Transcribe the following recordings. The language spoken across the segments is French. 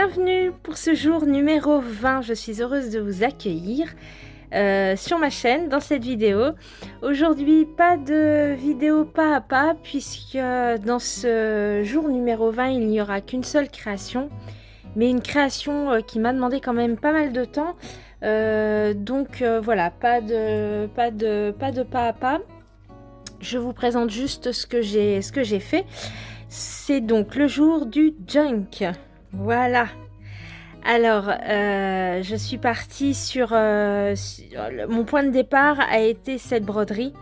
Bienvenue pour ce jour numéro 20, je suis heureuse de vous accueillir sur ma chaîne dans cette vidéo. Aujourd'hui, pas de vidéo pas à pas puisque dans ce jour numéro 20, il n'y aura qu'une seule création. Mais une création qui m'a demandé quand même pas mal de temps. Voilà, pas de pas à pas. Je vous présente juste ce que j'ai fait. C'est donc le jour du junk. Voilà. Alors, je suis partie sur mon point de départ a été cette broderie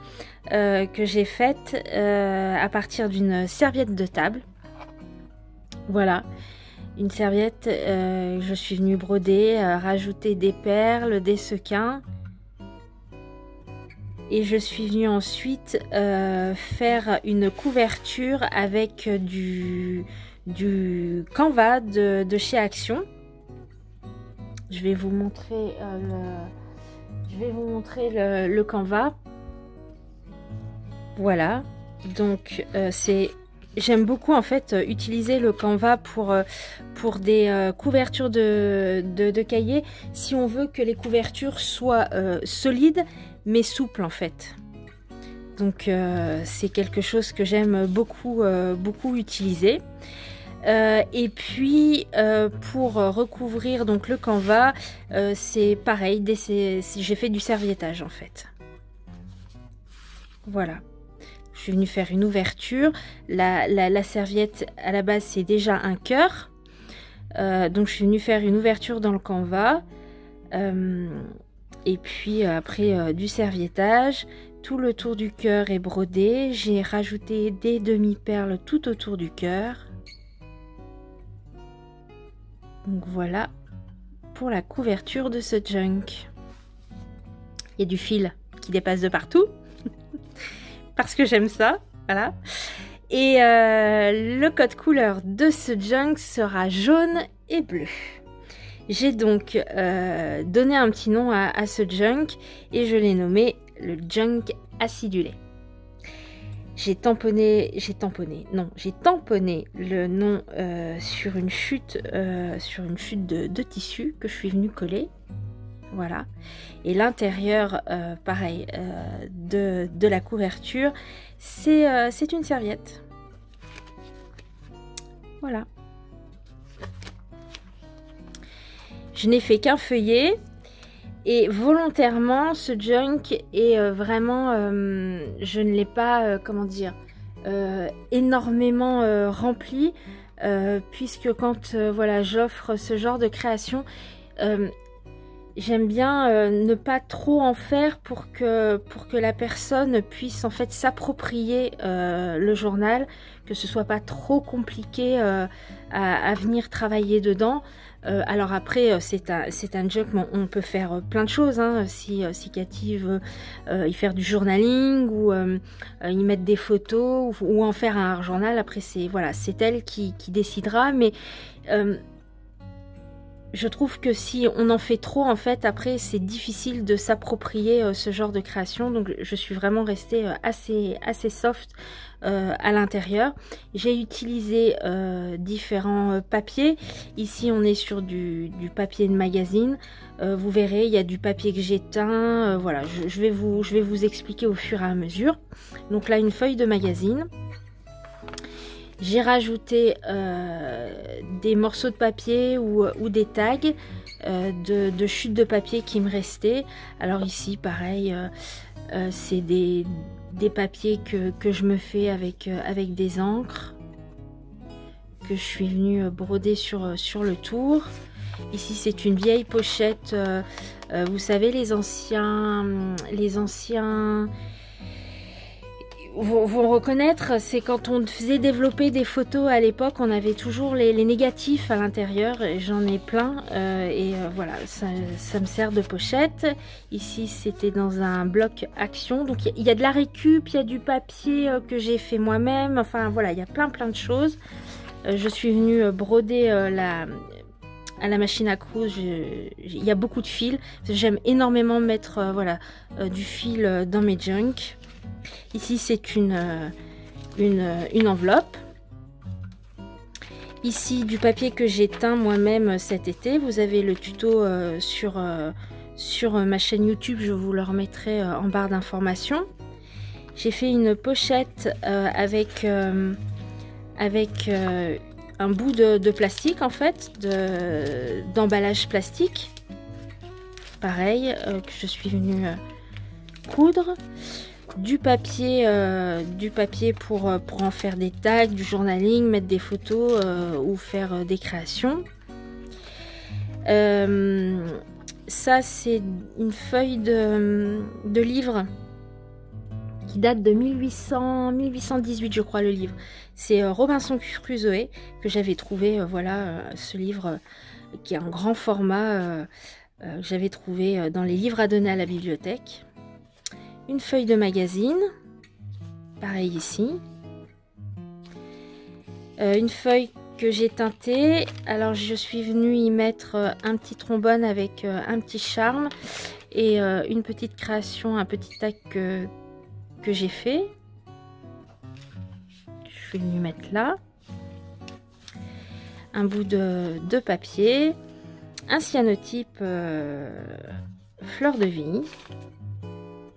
que j'ai faite à partir d'une serviette de table. Voilà. Une serviette, je suis venue broder, rajouter des perles, des sequins. Et je suis venue ensuite faire une couverture avec du canvas de chez Action. Je vais vous montrer le canvas. Voilà. Donc j'aime beaucoup en fait utiliser le canvas pour des couvertures de cahiers si on veut que les couvertures soient solides mais souples en fait. Donc c'est quelque chose que j'aime beaucoup utiliser. Et puis pour recouvrir donc le canvas, c'est pareil, j'ai fait du serviettage en fait. Voilà. Je suis venue faire une ouverture. La serviette à la base c'est déjà un cœur. Donc je suis venue faire une ouverture dans le canvas. Et puis après du serviettage. Tout le tour du cœur est brodé. J'ai rajouté des demi-perles tout autour du cœur. Donc voilà pour la couverture de ce junk. Il y a du fil qui dépasse de partout. Parce que j'aime ça, voilà. Et le code couleur de ce junk sera jaune et bleu. J'ai donc donné un petit nom à ce junk et je l'ai nommé le junk acidulé. J'ai tamponné le nom sur une chute de tissu que je suis venue coller. Voilà. Et l'intérieur, pareil, de la couverture, c'est une serviette. Voilà. Je n'ai fait qu'un feuillet. Et volontairement, ce junk est vraiment, je ne l'ai pas, énormément rempli, puisque quand voilà, j'offre ce genre de création, j'aime bien ne pas trop en faire pour que la personne puisse en fait s'approprier le journal, que ce soit pas trop compliqué à venir travailler dedans. Alors après c'est un junk, on peut faire plein de choses hein, si Cathy veut y faire du journaling ou y mettre des photos ou en faire un journal. Après c'est elle qui décidera, mais je trouve que si on en fait trop, en fait, après, c'est difficile de s'approprier ce genre de création. Donc, je suis vraiment restée assez soft à l'intérieur. J'ai utilisé différents papiers. Ici, on est sur du papier de magazine. Vous verrez, il y a du papier que j'ai teint. Voilà, je vais vous expliquer au fur et à mesure. Donc là, une feuille de magazine. J'ai rajouté des morceaux de papier ou des tags de chutes de papier qui me restaient. Alors ici, pareil, c'est des papiers que je me fais avec des encres que je suis venue broder sur le tour. Ici, c'est une vieille pochette. Vous savez, les anciens... Vont reconnaître, c'est quand on faisait développer des photos à l'époque, on avait toujours les négatifs à l'intérieur, j'en ai plein voilà, ça me sert de pochette. Ici c'était dans un bloc Action, donc il y a de la récup, il y a du papier que j'ai fait moi-même, enfin voilà, il y a plein de choses. Je suis venue broder à la machine à coudre, il y a beaucoup de fils, j'aime énormément mettre du fil dans mes junks. Ici c'est une enveloppe Ici, du papier que j'ai teint moi-même cet été. Vous avez le tuto sur ma chaîne YouTube, je vous le remettrai en barre d'informations. J'ai fait une pochette avec un bout de plastique en fait, d'emballage plastique. Pareil, que je suis venue coudre. Du papier pour en faire des tags, du journaling, mettre des photos ou faire des créations. Ça c'est une feuille de livre qui date de 1818 je crois, le livre. C'est Robinson Crusoe que j'avais trouvé, voilà, ce livre qui est un grand format que j'avais trouvé dans les livres à donner à la bibliothèque. Une feuille de magazine, pareil ici. Une feuille que j'ai teintée. Alors je suis venue y mettre un petit trombone avec un petit charme et une petite création, un petit tag que j'ai fait. Je suis venue mettre là. Un bout de papier. Un cyanotype fleur de vie.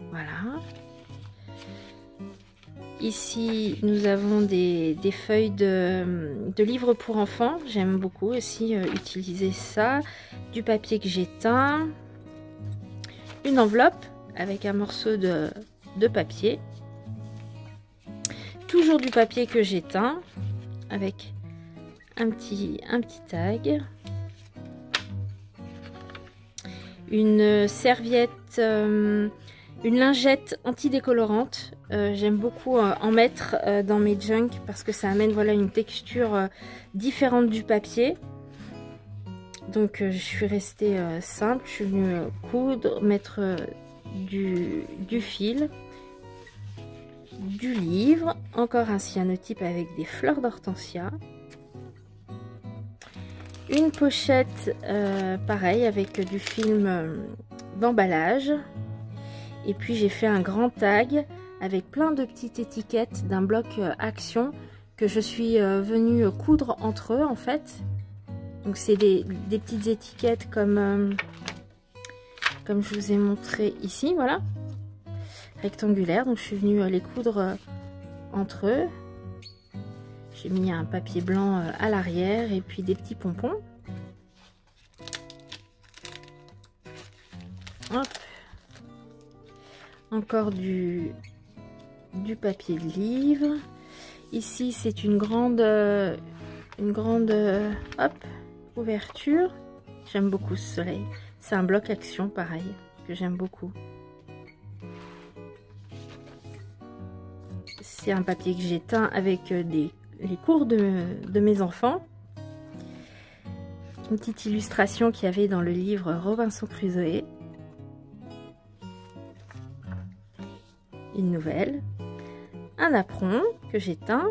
Voilà. Ici, nous avons des feuilles de livres pour enfants. J'aime beaucoup aussi utiliser ça. Du papier que j'ai teint. Une enveloppe avec un morceau de papier. Toujours du papier que j'ai teint avec un petit tag. Une serviette, une lingette antidécolorante. J'aime beaucoup en mettre dans mes junks parce que ça amène, voilà, une texture différente du papier. Donc je suis restée simple, je suis venue coudre, mettre du fil, du livre, encore un cyanotype avec des fleurs d'hortensia. Une pochette, pareil, avec du film d'emballage. Et puis j'ai fait un grand tag avec plein de petites étiquettes d'un bloc Action que je suis venue coudre entre eux en fait. Donc c'est des petites étiquettes comme je vous ai montré ici, voilà, rectangulaires. Donc je suis venue les coudre entre eux. J'ai mis un papier blanc à l'arrière et puis des petits pompons. Hop. Encore du papier de livre. Ici c'est une grande hop, ouverture. J'aime beaucoup ce soleil. C'est un bloc Action pareil que j'aime beaucoup. C'est un papier que j'ai teint avec les cours de mes enfants. Une petite illustration qu'il y avait dans le livre Robinson Crusoe. Une nouvelle. Un apron que j'ai teint.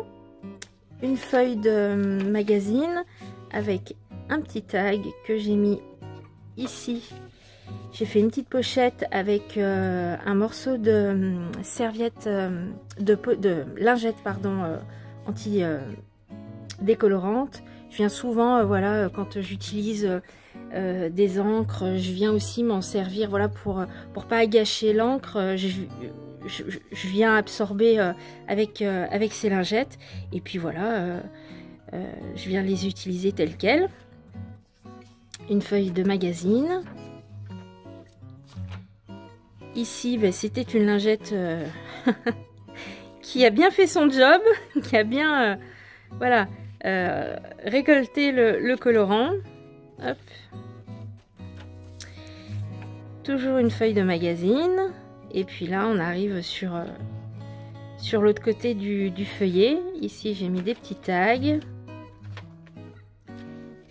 Une feuille de magazine avec un petit tag que j'ai mis ici. J'ai fait une petite pochette avec un morceau de serviette, de lingette, pardon, anti-décolorante. Je viens souvent, voilà, quand j'utilise des encres, je viens aussi m'en servir, voilà, pour pas gâcher l'encre. Je viens absorber avec ces lingettes. Et puis voilà, je viens les utiliser telles quelles. Une feuille de magazine. Ici, ben, c'était une lingette qui a bien fait son job, qui a bien voilà, récolté le colorant. Hop. Toujours une feuille de magazine. Et puis là, on arrive sur l'autre côté du feuillet. Ici, j'ai mis des petits tags.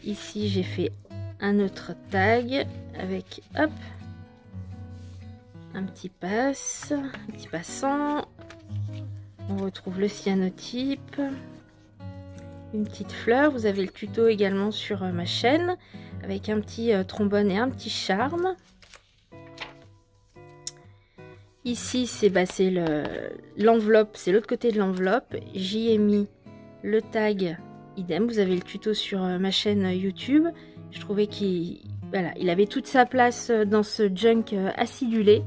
Ici, j'ai fait un autre tag avec, hop, un petit passant. On retrouve le cyanotype, une petite fleur. Vous avez le tuto également sur ma chaîne avec un petit trombone et un petit charme. Ici, c'est l'enveloppe, c'est l'autre côté de l'enveloppe. J'y ai mis le tag idem, vous avez le tuto sur ma chaîne YouTube. Je trouvais qu'il voilà, il avait toute sa place dans ce junk acidulé.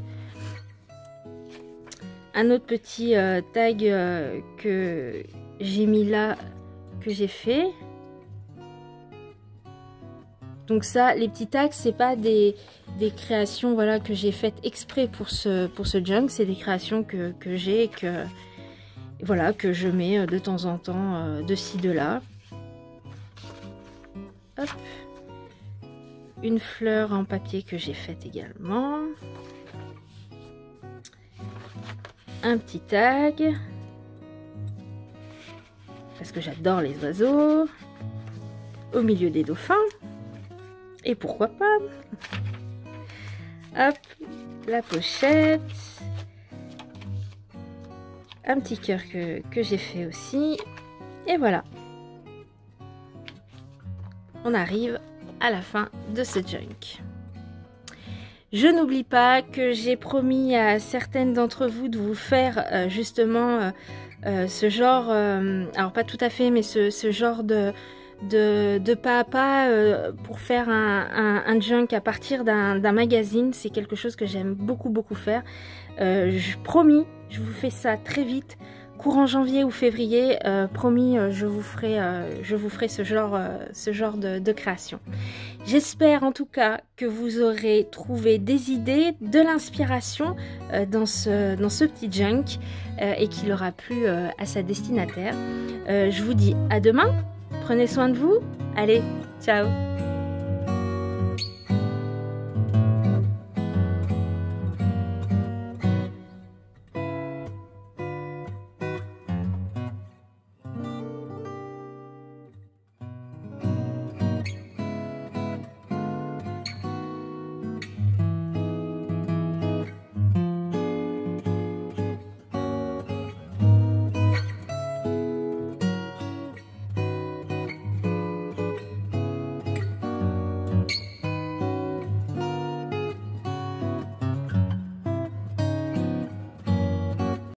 Un autre petit tag que j'ai mis là, que j'ai fait. Donc ça, les petits tags, c'est pas des créations voilà, que j'ai faites exprès pour ce junk. C'est des créations que j'ai et voilà, que je mets de temps en temps de ci, de là. Hop. Une fleur en papier que j'ai faite également. Un petit tag. Parce que j'adore les oiseaux. Au milieu des dauphins. Et pourquoi pas. Hop, la pochette. Un petit cœur que j'ai fait aussi. Et voilà. On arrive à la fin de ce junk. Je n'oublie pas que j'ai promis à certaines d'entre vous de vous faire justement ce genre, alors pas tout à fait, mais ce genre de pas à pas pour faire un junk à partir d'un magazine. C'est quelque chose que j'aime beaucoup faire. Promis, je vous fais ça très vite. Courant janvier ou février, promis, je vous ferai ce genre de création. J'espère en tout cas que vous aurez trouvé des idées, de l'inspiration dans ce petit junk et qu'il aura plu à sa destinataire. Je vous dis à demain, prenez soin de vous, allez, ciao!